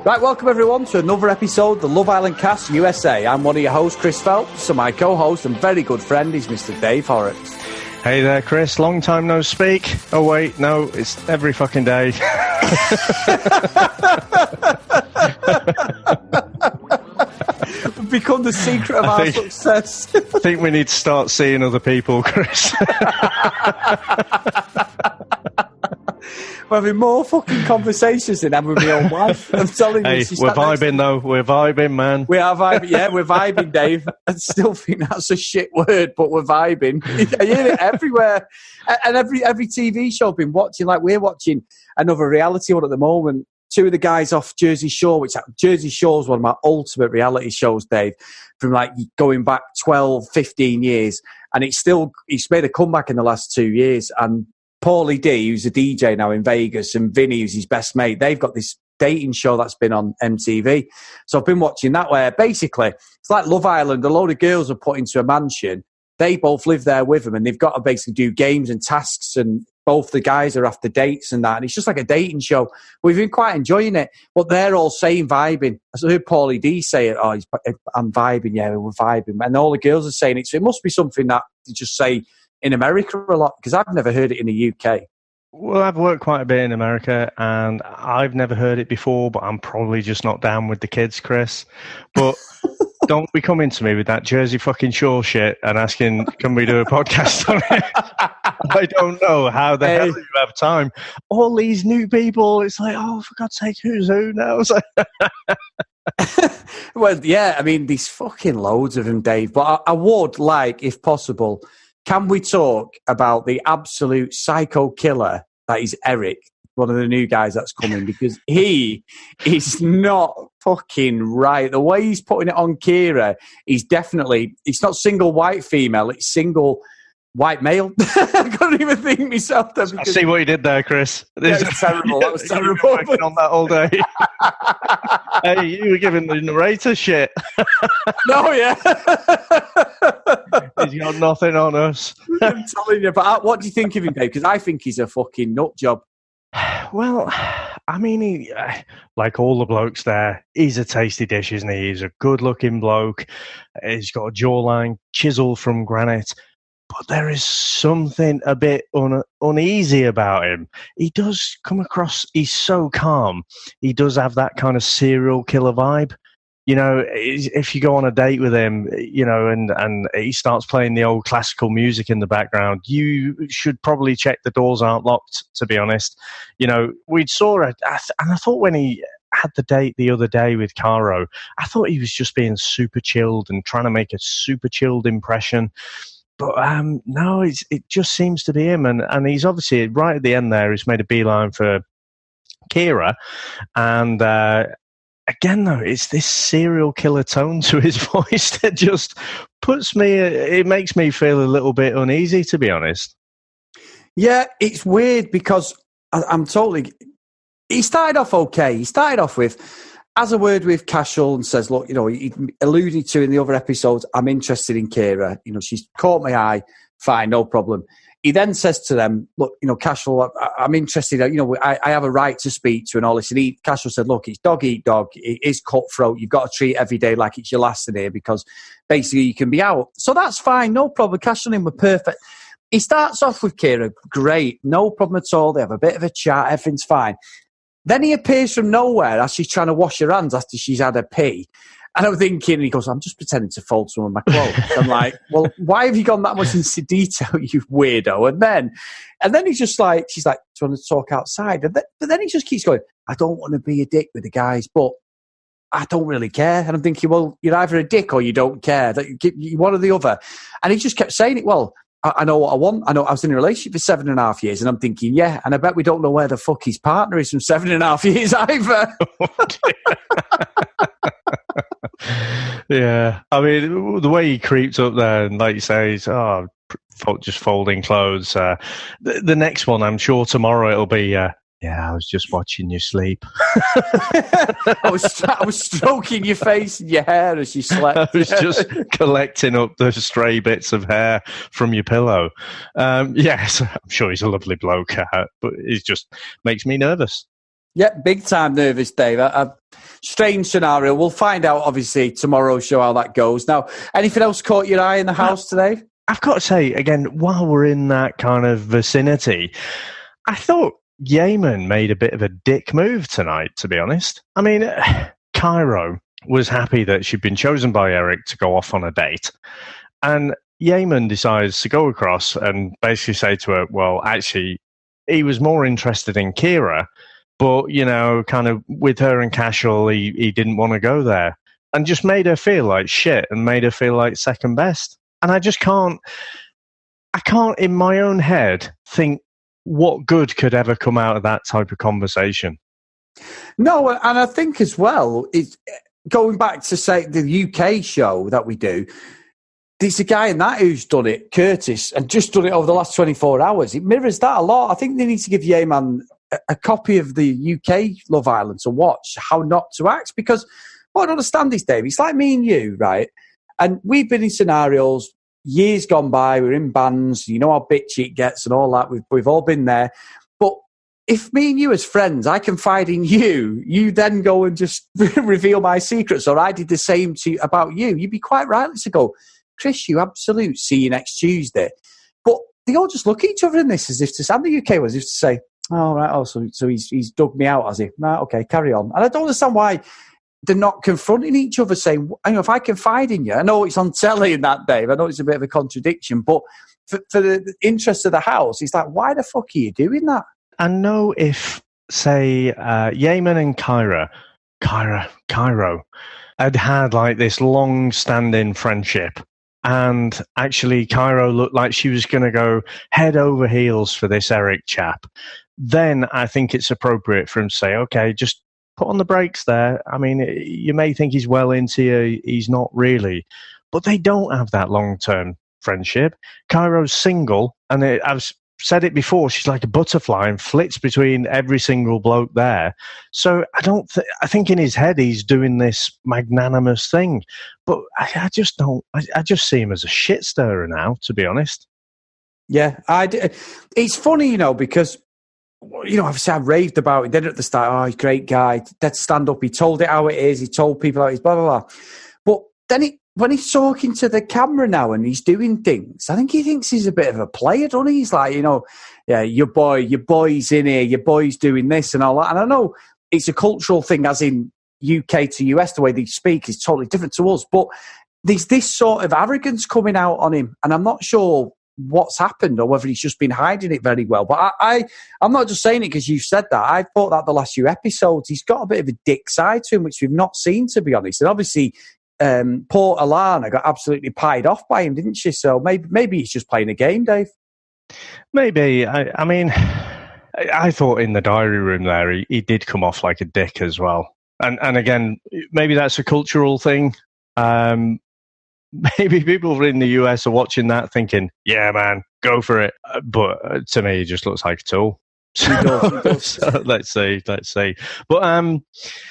Right, welcome everyone to another episode of the Love Island Cast USA. I'm one of your hosts, Chris Phelps, and my co-host and very good friend is Mr. Dave Horrocks. Hey there, Chris. Long time no speak. Oh, wait, no, it's every fucking day. We've become the secret of our success. I think we need to start seeing other people, Chris. We're having more fucking conversations than ever with my own wife. I'm telling you. Hey, we're vibing, though. We're vibing, man. We are vibing. Yeah, we're vibing, Dave. I still think that's a shit word, but we're vibing. I hear it everywhere. And every TV show I've been watching, like we're watching another reality one at the moment. Two of the guys off Jersey Shore, which Jersey Shore is one of my ultimate reality shows, Dave, from like going back 12, 15 years. And it's made a comeback in the last 2 years. And Paulie D, who's a DJ now in Vegas, and Vinny, who's his best mate, they've got this dating show that's been on MTV. So I've been watching that, where basically it's like Love Island. A load of girls are put into a mansion. They both live there with them, and they've got to basically do games and tasks, and both the guys are after dates and that. And it's just like a dating show. We've been quite enjoying it, but they're all saying vibing. I heard Paulie D say it. Oh, I'm vibing. Yeah, we're vibing. And all the girls are saying it. So it must be something that you just say in America a lot, because I've never heard it in the UK. Well, I've worked quite a bit in America, and I've never heard it before, but I'm probably just not down with the kids, Chris. But don't be coming to me with that Jersey fucking Shore shit and asking, can we do a podcast on it? I don't know how the hell you have time. All these new people, it's like, oh, for God's sake, who's who now? Well, yeah, I mean, there's fucking loads of them, Dave. But I would like, if possible, can we talk about the absolute psycho killer that is Erik, one of the new guys that's coming? Because he is not fucking right. The way he's putting it on Kira, it's not single white female, it's single white male. I couldn't even think myself. I see what you did there, Chris. Yeah, it was terrible. That was terrible. You've been working on that all day. Hey, you were giving the narrator shit. No, yeah. He's got nothing on us. I'm telling you. But what do you think of him, Dave? Because I think he's a fucking nut job. Well, I mean, he, like all the blokes there, he's a tasty dish, isn't he? He's a good-looking bloke. He's got a jawline chiseled from granite. But there is something a bit uneasy about him. He does come across, he's so calm. He does have that kind of serial killer vibe. You know, if you go on a date with him, you know, and he starts playing the old classical music in the background, you should probably check the doors aren't locked, to be honest. You know, we saw it, and I thought when he had the date the other day with Caro, I thought he was just being super chilled and trying to make a super chilled impression. But no, it just seems to be him. And he's obviously, right at the end there, he's made a beeline for Kira. And again, though, it's this serial killer tone to his voice that just it makes me feel a little bit uneasy, to be honest. Yeah, it's weird because he started off okay. He started off with, has a word with Cashel and says, look, you know, he alluded to in the other episodes, I'm interested in Kira. You know, she's caught my eye. Fine, no problem. He then says to them, look, you know, Cashel, I'm interested. You know, I have a right to speak to and all this. And Cashel said, look, it's dog eat dog. It is cutthroat. You've got to treat every day like it's your last in here because basically you can be out. So that's fine. No problem. Cashel and him were perfect. He starts off with Kira. Great. No problem at all. They have a bit of a chat. Everything's fine. Then he appears from nowhere as she's trying to wash her hands after she's had a pee. And I'm thinking, and he goes, I'm just pretending to fold some of my clothes. I'm like, well, why have you gone that much into detail, you weirdo? And then he's just like, she's like, do you want to talk outside? But then he just keeps going, I don't want to be a dick with the guys, but I don't really care. And I'm thinking, well, you're either a dick or you don't care. You one or the other. And he just kept saying it, well, I know what I want. I know I was in a relationship for 7.5 years, and I'm thinking, yeah, and I bet we don't know where the fuck his partner is from 7.5 years either. Yeah, I mean, the way he creeps up there, and like you say, he's just folding clothes. The next one, I'm sure tomorrow it'll be. Yeah, I was just watching you sleep. I was stroking your face and your hair as you slept. I was just collecting up the stray bits of hair from your pillow. Yes, I'm sure he's a lovely bloke, but it just makes me nervous. Yeah, big time nervous, Dave. strange scenario. We'll find out, obviously, tomorrow's show how that goes. Now, anything else caught your eye in the house today? I've got to say, again, while we're in that kind of vicinity, I thought Yeaman made a bit of a dick move tonight, to be honest. I mean, Cairo was happy that she'd been chosen by Erik to go off on a date. And Yeaman decides to go across and basically say to her, well, actually, he was more interested in Kira, but, you know, kind of with her and Cashel, he didn't want to go there. And just made her feel like shit and made her feel like second best. And I can't in my own head think what good could ever come out of that type of conversation. No, and I think as well, it's going back to, say, the UK show that we do, there's a guy in that who's done it, Curtis, and just done it over the last 24 hours. It mirrors that a lot. I think they need to give Yeaman a copy of the UK Love Island to watch, how not to act, because what I don't understand is, Dave, it's like me and you, right? And we've been in scenarios, years gone by, we're in bands, you know how bitchy it gets and all that, we've all been there. But if me and you as friends, I confide in you, you then go and just reveal my secrets, or I did the same about you, you'd be quite right to go, Chris, you absolute, see you next Tuesday. But they all just look at each other in this as if to say, and the UK was, as if to say, oh, right, oh, so he's dug me out, has he? Right, okay, carry on. And I don't understand why they're not confronting each other, saying, if I confide in you, I know it's on telly in that, Dave, I know it's a bit of a contradiction, but for the interest of the house, it's like, why the fuck are you doing that? I know if, say, Yeaman and Cairo had like this long-standing friendship, and actually Cairo looked like she was going to go head over heels for this Erik chap, then I think it's appropriate for him to say, okay, just put on the brakes there. I mean, you may think he's well into you, he's not really. But they don't have that long-term friendship. Cairo's single, and I've said it before, she's like a butterfly and flits between every single bloke there. So I think in his head he's doing this magnanimous thing. But I just don't. I just see him as a shit stirrer now, to be honest. Yeah, it's funny, because obviously I raved about it. Then at the start, oh, he's a great guy, dead stand up. He told it how it is. He told people how it is, blah, blah, blah. But then when he's talking to the camera now and he's doing things, I think he thinks he's a bit of a player, doesn't he? He's like, yeah, your boy's in here, your boy's doing this and all that. And I know it's a cultural thing, as in UK to US, the way they speak is totally different to us. But there's this sort of arrogance coming out on him. And I'm not sure what's happened or whether he's just been hiding it very well. But I'm not just saying it because you've said that. I thought that the last few episodes, he's got a bit of a dick side to him, which we've not seen, to be honest. And obviously, poor Alana got absolutely pied off by him, didn't she? So maybe he's just playing a game, Dave. Maybe. I mean, I thought in the diary room there, he did come off like a dick as well. And again, maybe that's a cultural thing. Maybe people in the US are watching that thinking, yeah, man, go for it. But to me, it just looks like a tool. He does. So let's see. But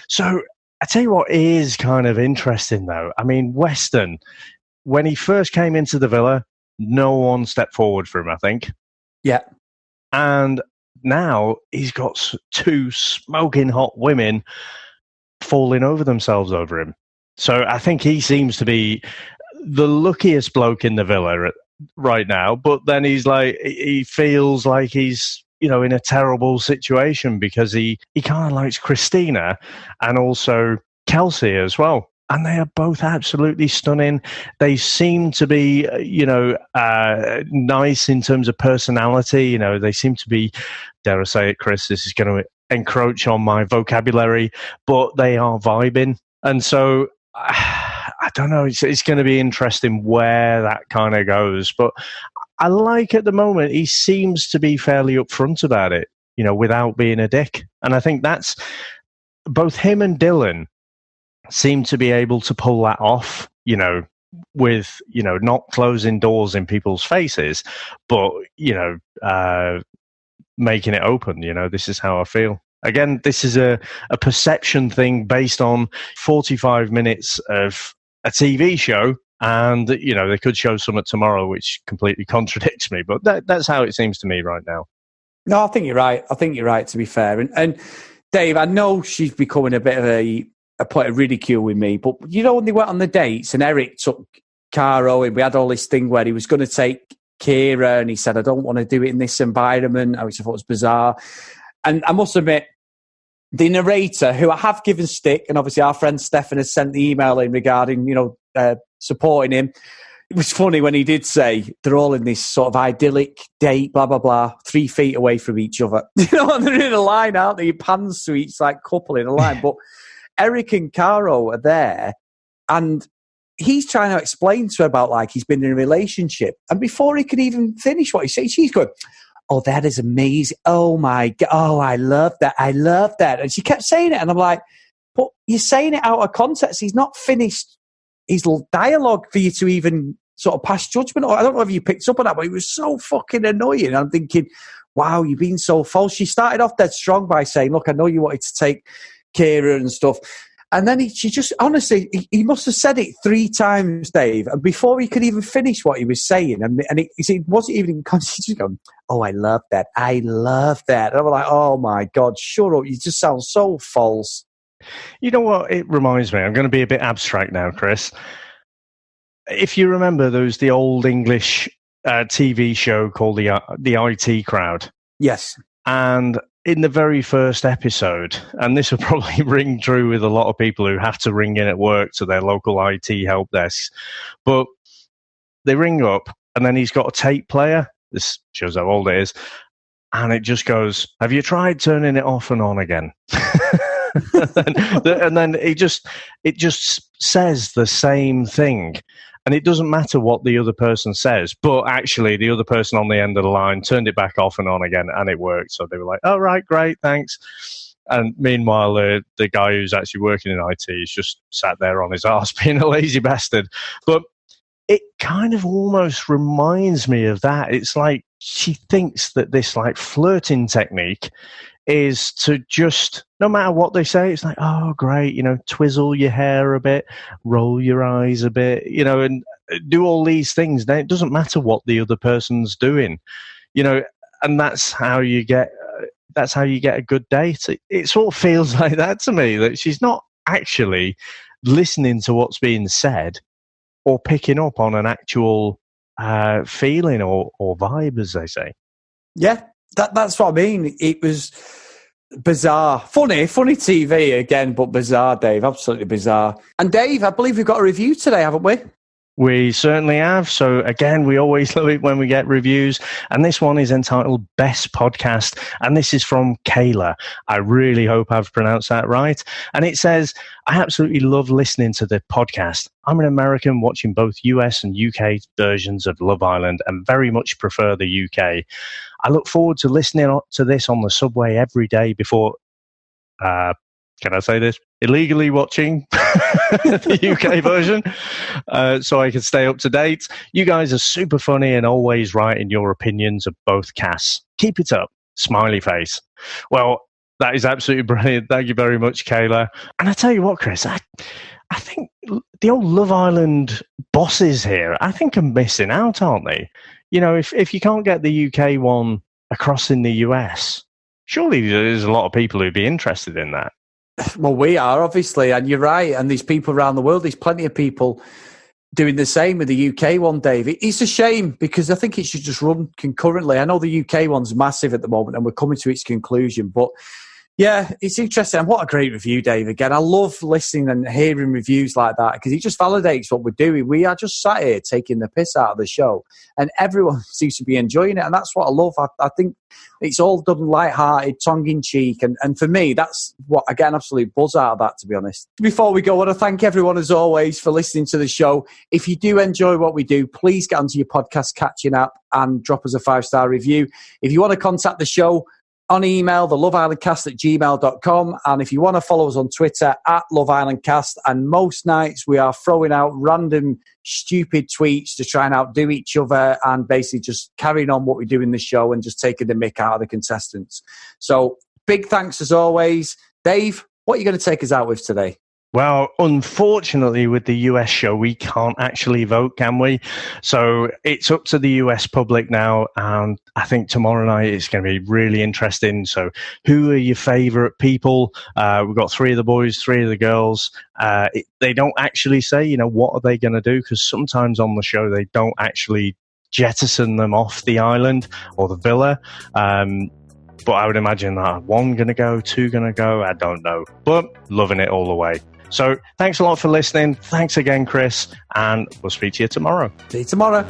so I tell you what is kind of interesting, though. I mean, Weston, when he first came into the villa, no one stepped forward for him, I think. Yeah. And now he's got two smoking hot women falling over themselves over him. So I think he seems to be the luckiest bloke in the villa right now, but then he feels like he's, in a terrible situation because he kind of likes Christina and also Kelsey as well. And they are both absolutely stunning. They seem to be, nice in terms of personality. They seem to be, dare I say it, Chris, this is going to encroach on my vocabulary, but they are vibing. And so I don't know. It's going to be interesting where that kind of goes. But I like at the moment, he seems to be fairly upfront about it, without being a dick. And I think that's both him and Dylan seem to be able to pull that off, with, not closing doors in people's faces, but, making it open, this is how I feel. Again, this is a perception thing based on 45 minutes of a TV show, and, they could show something tomorrow which completely contradicts me, but that's how it seems to me right now. No, I think you're right. To be fair. And Dave, I know she's becoming a bit of a a point of ridicule with me. But you know, when they went on the dates and Erik took Caro and we had all this thing where he was going to take Kira and he said, I don't want to do it in this environment, which I thought was bizarre. And I must admit, the narrator, who I have given stick, and obviously our friend Stefan has sent the email in regarding, supporting him. It was funny when he did say they're all in this sort of idyllic date, blah, blah, blah, 3 feet away from each other. And they're in a line, aren't they? He pans to each couple in a line. But Erik and Caro are there, and he's trying to explain to her about he's been in a relationship. And before he can even finish what he's saying, she's going, oh, that is amazing. Oh, my God. Oh, I love that. I love that. And she kept saying it. And I'm like, but you're saying it out of context. He's not finished his dialogue for you to even sort of pass judgment. Or I don't know if you picked up on that, but it was so fucking annoying. I'm thinking, wow, you've been so false. She started off dead strong by saying, look, I know you wanted to take Kira and stuff. And then she just, honestly, he must have said it 3 times, Dave, and before he could even finish what he was saying, and it wasn't even conscious, just going, oh, I love that. I love that. And I'm like, oh, my God, shut up. You just sound so false. You know what it reminds me? I'm going to be a bit abstract now, Chris. If you remember, there was the old English TV show called the IT Crowd. Yes. And in the very first episode, and this will probably ring true with a lot of people who have to ring in at work to their local IT help desks, but they ring up and then he's got a tape player. This shows how old it is. And it just goes, have you tried turning it off and on again? and then it just says the same thing. And it doesn't matter what the other person says, but actually the other person on the end of the line turned it back off and on again, and it worked. So they were like, oh, right, great, thanks. And meanwhile, the guy who's actually working in IT is just sat there on his arse being a lazy bastard. But it kind of almost reminds me of that. It's like she thinks that this flirting technique is to just, no matter what they say, it's like, oh, great, twizzle your hair a bit, roll your eyes a bit, and do all these things. Then it doesn't matter what the other person's doing, and that's how you get a good date. It sort of feels like that to me, that she's not actually listening to what's being said or picking up on an actual feeling or vibe, as they say. Yeah. That's what I mean. It was bizarre. Funny TV again, but bizarre, Dave. Absolutely bizarre. And Dave, I believe we've got a review today, haven't we? We certainly have. So again, we always love it when we get reviews. And this one is entitled Best Podcast. And this is from Kayla. I really hope I've pronounced that right. And it says, I absolutely love listening to the podcast. I'm an American watching both US and UK versions of Love Island and very much prefer the UK. I look forward to listening to this on the subway every day before, can I say this? Illegally watching the UK version, so I can stay up to date. You guys are super funny and always right in your opinions of both casts. Keep it up. Smiley face. Well, that is absolutely brilliant. Thank you very much, Kayla. And I tell you what, Chris, I think the old Love Island bosses here, I think are missing out, aren't they? If you can't get the UK one across in the US, surely there's a lot of people who'd be interested in that. Well, we are, obviously, and you're right. And there's people around the world, there's plenty of people doing the same with the UK one, Dave. It's a shame because I think it should just run concurrently. I know the UK one's massive at the moment and we're coming to its conclusion, but yeah, it's interesting. And what a great review, Dave. Again, I love listening and hearing reviews like that because it just validates what we're doing. We are just sat here taking the piss out of the show and everyone seems to be enjoying it. And that's what I love. I think it's all done light-hearted, tongue-in-cheek. And for me, that's what I get an absolute buzz out of that, to be honest. Before we go, I want to thank everyone, as always, for listening to the show. If you do enjoy what we do, please get onto your podcast catching app and drop us a 5-star review. If you want to contact the show, on email, theloveislandcast@gmail.com. And if you want to follow us on Twitter, @LoveIslandCast. And most nights we are throwing out random stupid tweets to try and outdo each other and basically just carrying on what we do in the show and just taking the mick out of the contestants. So big thanks as always. Dave, what are you going to take us out with today? Well, unfortunately, with the US show, we can't actually vote, can we? So it's up to the US public now. And I think tomorrow night it's going to be really interesting. So who are your favourite people? We've got 3 of the boys, 3 of the girls. They don't actually say, what are they going to do? Because sometimes on the show, they don't actually jettison them off the island or the villa. But I would imagine that 1 going to go, 2 going to go. I don't know. But loving it all the way. So thanks a lot for listening. Thanks again, Chris. And we'll speak to you tomorrow. See you tomorrow.